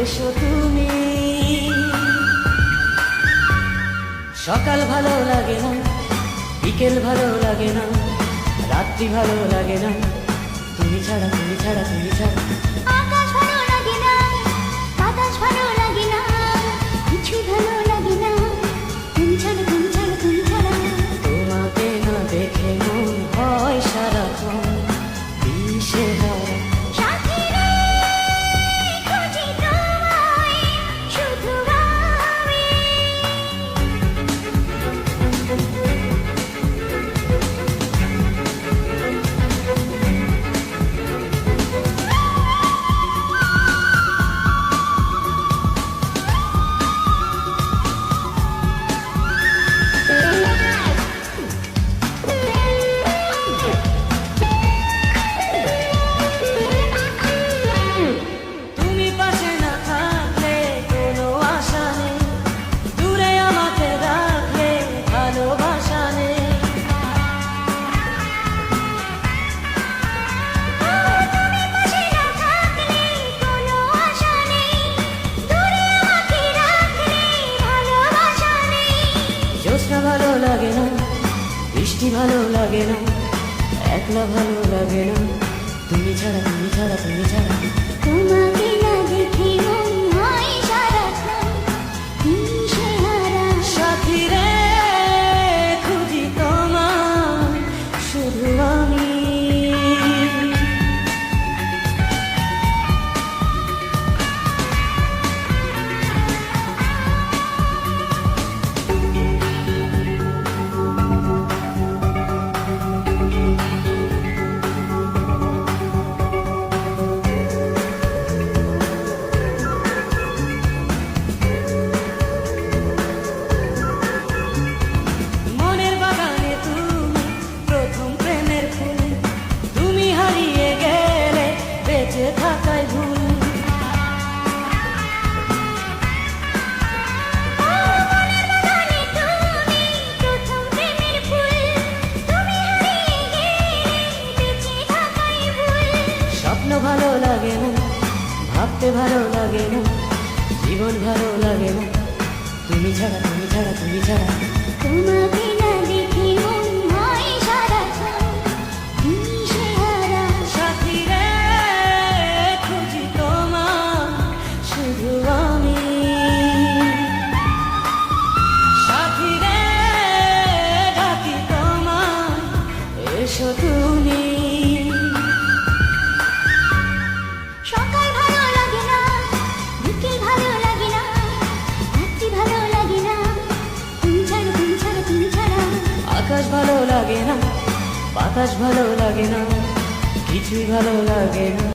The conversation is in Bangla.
এসো তুমি। সকাল ভালো লাগে না, বিকেল ভালো লাগে না, রাত্রি ভালো লাগে না, তুমি ছাড়া তুমি ছাড়া তুমি ছাড়া। আকাশ ভালো লাগে না, বাতাস ভালো লাগে না, কিছু ভালো লাগে না, তুমি ছাড়া তুমি ছাড়া তুমি ছাড়া। তোমাকে না দেখে মন হয় সারাক্ষণ দিশেহারা। সাথী রে, খুঁজি তোমায়, শুধু আমি। তুমি পাশে না থাকলে কোনো আশা নেই, দূরে আমাকে রাখলে ভালোবাসা নেই। তুমি পাশে না থাকলে কোনো আশা নেই, দূরে আমাকে রাখলে ভালোবাসা নেই। জ্যোৎস্না ভালো লাগে না, বৃষ্টি ভালো লাগে না, একলা ভালো লাগে না, তুমি ছাড়া তুমি ছাড়া তুমি ছাড়া। তোমাকে না দেখে মন হয় সারাক্ষণ দিশেহারা। সাথী রে, খুঁজি তোমায়, শুধু আমি। মনের বাগানে তুমি প্রথম প্রেমের ফুল, তুমি হারিয়ে গেলে বেঁচে থাকাই ভুল। মনের বাগানে তুমি প্রথম প্রেমের ফুল, তুমি হারিয়ে গেলে বেঁচে থাকাই ভুল। স্বপ্ন ভালো লাগে না, ভাবতে ভালো লাগে না, জীবন ভালো লাগে না, তুমি ছাড়া তুমি ছাড়া তুমি ছাড়া। তোমাকে না দেখে মন হয় সারাক্ষণ দিশেহারা। সাথী রে, খুঁজি তোমায়, শুধু আমি। সাথী রে, ডাকি তোমায়, এসো তুমি। সকাল ভালো লাগে না, বিকেল ভালো লাগে না, রাত্রি ভালো লাগে না, তুমি ছাড়া তুমি ছাড়া তুমি ছাড়া। আকাশ ভালো লাগে না, বাতাস ভালো লাগে না, কিছুই ভালো লাগে না।